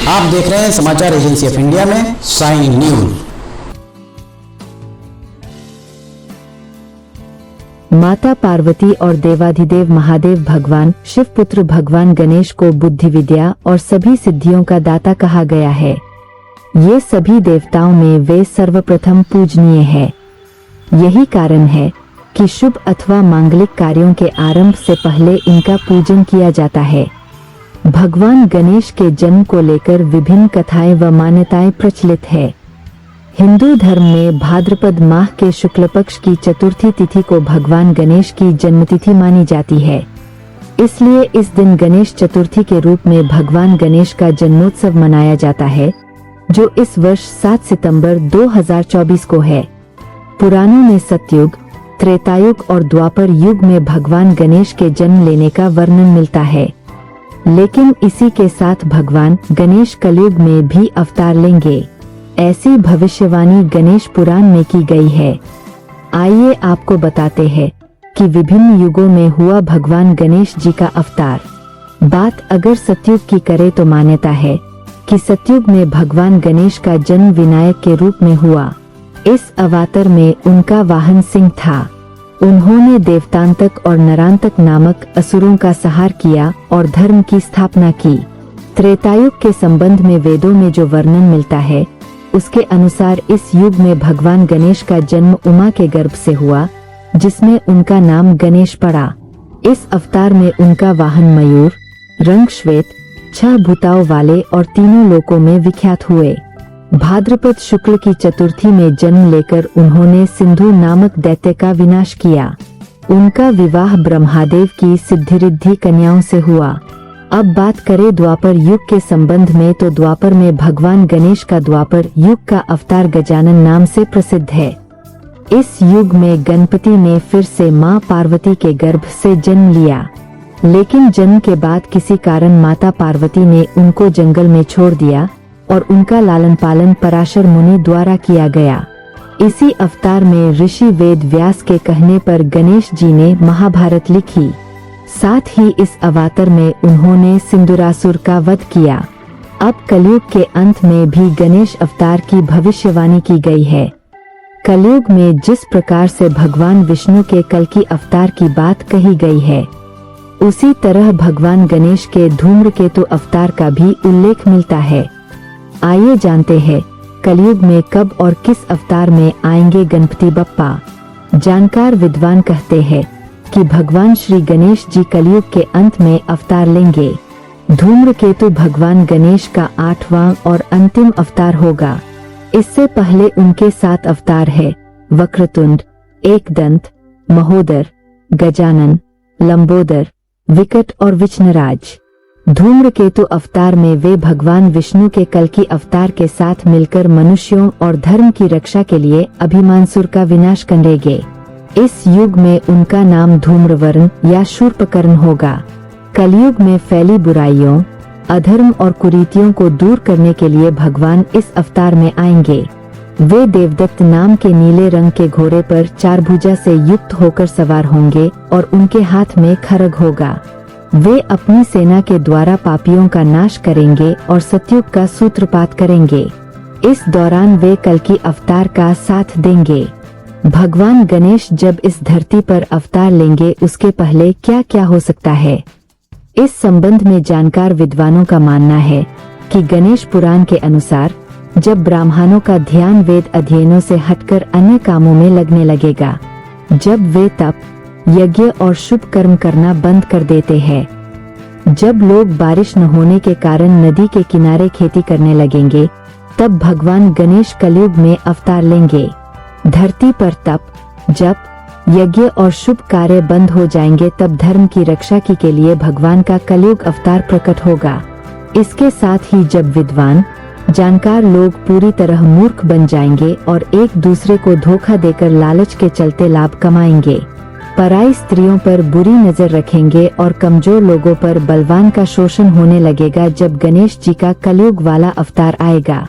आप देख रहे हैं समाचार एजेंसी ऑफ इंडिया में साइन न्यूज। माता पार्वती और देवाधिदेव महादेव भगवान शिव पुत्र भगवान गणेश को बुद्धि विद्या और सभी सिद्धियों का दाता कहा गया है। ये सभी देवताओं में वे सर्वप्रथम पूजनीय है। यही कारण है कि शुभ अथवा मांगलिक कार्यों के आरंभ से पहले इनका पूजन किया जाता है। भगवान गणेश के जन्म को लेकर विभिन्न कथाएं व मान्यताएं प्रचलित है। हिंदू धर्म में भाद्रपद माह के शुक्ल पक्ष की चतुर्थी तिथि को भगवान गणेश की जन्मतिथि मानी जाती है। इसलिए इस दिन गणेश चतुर्थी के रूप में भगवान गणेश का जन्मोत्सव मनाया जाता है, जो इस वर्ष 7 सितंबर 2024 को है। पुराणों में सतयुग, त्रेतायुग और द्वापर युग में भगवान गणेश के जन्म लेने का वर्णन मिलता है, लेकिन इसी के साथ भगवान गणेश कलयुग में भी अवतार लेंगे, ऐसी भविष्यवाणी गणेश पुराण में की गई है। आइए आपको बताते हैं कि विभिन्न युगों में हुआ भगवान गणेश जी का अवतार। बात अगर सतयुग की करे तो मान्यता है कि सतयुग में भगवान गणेश का जन्म विनायक के रूप में हुआ। इस अवतार में उनका वाहन सिंह था। उन्होंने देवतांतक और नरांतक नामक असुरों का संहार किया और धर्म की स्थापना की। त्रेतायुग के संबंध में वेदों में जो वर्णन मिलता है, उसके अनुसार इस युग में भगवान गणेश का जन्म उमा के गर्भ से हुआ, जिसमें उनका नाम गणेश पड़ा। इस अवतार में उनका वाहन मयूर, रंग श्वेत, 6 भुजाओं वाले और तीनों लोकों में विख्यात हुए। भाद्रपद शुक्ल की चतुर्थी में जन्म लेकर उन्होंने सिंधु नामक दैत्य का विनाश किया। उनका विवाह ब्रह्मादेव की सिद्धिरिद्धि कन्याओं से हुआ। अब बात करें द्वापर युग के संबंध में, तो द्वापर में भगवान गणेश का द्वापर युग का अवतार गजानन नाम से प्रसिद्ध है। इस युग में गणपति ने फिर से मां पार्वती के गर्भ से जन्म लिया, लेकिन जन्म के बाद किसी कारण माता पार्वती ने उनको जंगल में छोड़ दिया और उनका लालन पालन पराशर मुनि द्वारा किया गया। इसी अवतार में ऋषि वेद व्यास के कहने पर गणेश जी ने महाभारत लिखी। साथ ही इस अवतार में उन्होंने सिंदूरासुर का वध किया। अब कलयुग के अंत में भी गणेश अवतार की भविष्यवाणी की गई है। कलयुग में जिस प्रकार से भगवान विष्णु के कल्कि अवतार की बात कही गई है, उसी तरह भगवान गणेश के धूम्रकेतु अवतार का भी उल्लेख मिलता है। आइए जानते हैं कलयुग में कब और किस अवतार में आएंगे गणपति बप्पा। जानकार विद्वान कहते हैं कि भगवान श्री गणेश जी कलयुग के अंत में अवतार लेंगे। धूम्रकेतु भगवान गणेश का 8वां और अंतिम अवतार होगा। इससे पहले उनके 7 अवतार है: वक्रतुंड, एकदंत, महोदर, गजानन, लंबोदर, विकट और विघ्नराज। धूम्रकेतु अवतार में वे भगवान विष्णु के कल्कि अवतार के साथ मिलकर मनुष्यों और धर्म की रक्षा के लिए अभिमानसुर का विनाश करेंगे। इस युग में उनका नाम धूम्रवर्ण या शूर्पकर्ण होगा। कलयुग में फैली बुराइयों, अधर्म और कुरीतियों को दूर करने के लिए भगवान इस अवतार में आएंगे। वे देवदत्त नाम के नीले रंग के घोड़े पर 4 भुजा से युक्त होकर सवार होंगे और उनके हाथ में खड्ग होगा। वे अपनी सेना के द्वारा पापियों का नाश करेंगे और सतयुग का सूत्रपात करेंगे। इस दौरान वे कल्कि अवतार का साथ देंगे। भगवान गणेश जब इस धरती पर अवतार लेंगे, उसके पहले क्या क्या हो सकता है, इस संबंध में जानकार विद्वानों का मानना है कि गणेश पुराण के अनुसार जब ब्राह्मणों का ध्यान वेद अध्ययनों से हटकर अन्य कामों में लगने लगेगा, जब वे तप, यज्ञ और शुभ कर्म करना बंद कर देते हैं, जब लोग बारिश न होने के कारण नदी के किनारे खेती करने लगेंगे, तब भगवान गणेश कलयुग में अवतार लेंगे। धरती पर तप, जप, यज्ञ और शुभ कार्य बंद हो जाएंगे, तब धर्म की रक्षा के लिए भगवान का कलयुग अवतार प्रकट होगा। इसके साथ ही जब विद्वान जानकार लोग पूरी तरह मूर्ख बन जाएंगे और एक दूसरे को धोखा देकर लालच के चलते लाभ कमाएंगे, पराई स्त्रियों पर बुरी नजर रखेंगे और कमजोर लोगों पर बलवान का शोषण होने लगेगा, जब गणेश जी का कलयुग वाला अवतार आएगा।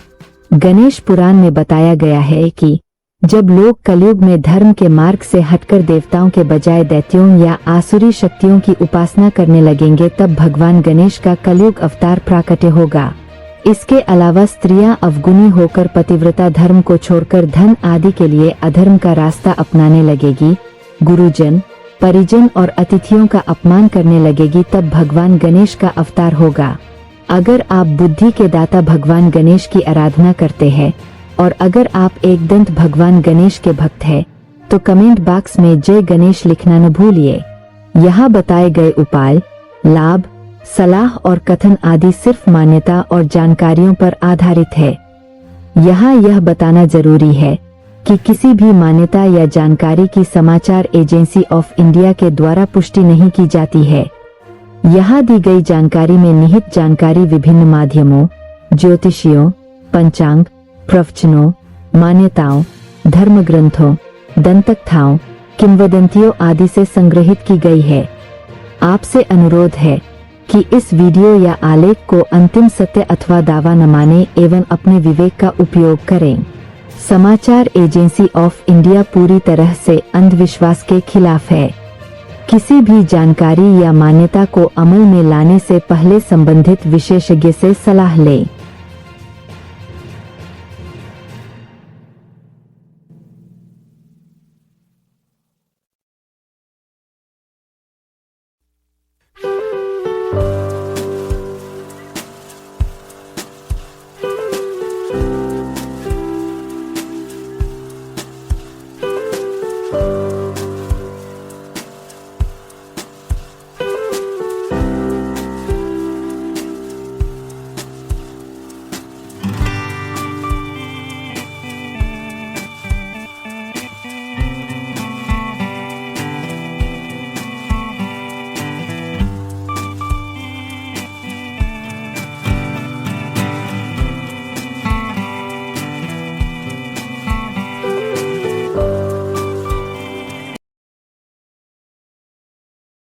गणेश पुराण में बताया गया है कि जब लोग कलयुग में धर्म के मार्ग से हटकर देवताओं के बजाय दैत्यों या आसुरी शक्तियों की उपासना करने लगेंगे, तब भगवान गणेश का कलयुग अवतार प्राकट्य होगा। इसके अलावा स्त्रियां अवगुणी होकर पतिव्रता धर्म को छोड़कर धन आदि के लिए अधर्म का रास्ता अपनाने लगेगी, गुरुजन, परिजन और अतिथियों का अपमान करने लगेगी, तब भगवान गणेश का अवतार होगा। अगर आप बुद्धि के दाता भगवान गणेश की आराधना करते हैं और अगर आप एक दंत भगवान गणेश के भक्त हैं, तो कमेंट बॉक्स में जय गणेश लिखना न भूलिए। यहाँ बताए गए उपाय, लाभ, सलाह और कथन आदि सिर्फ मान्यता और जानकारियों पर आधारित है। यहाँ यह बताना जरूरी है कि किसी भी मान्यता या जानकारी की समाचार एजेंसी ऑफ इंडिया के द्वारा पुष्टि नहीं की जाती है। यहाँ दी गई जानकारी में निहित जानकारी विभिन्न माध्यमों, ज्योतिषियों, पंचांग, प्रवचनों, मान्यताओं, धर्म ग्रंथों, दंतकथाओं, किंवदंतियों आदि से संग्रहित की गई है। आपसे अनुरोध है कि इस वीडियो या आलेख को अंतिम सत्य अथवा दावा न माने एवं अपने विवेक का उपयोग करें। समाचार एजेंसी ऑफ इंडिया पूरी तरह से अंधविश्वास के खिलाफ है। किसी भी जानकारी या मान्यता को अमल में लाने से पहले संबंधित विशेषज्ञ से सलाह लें।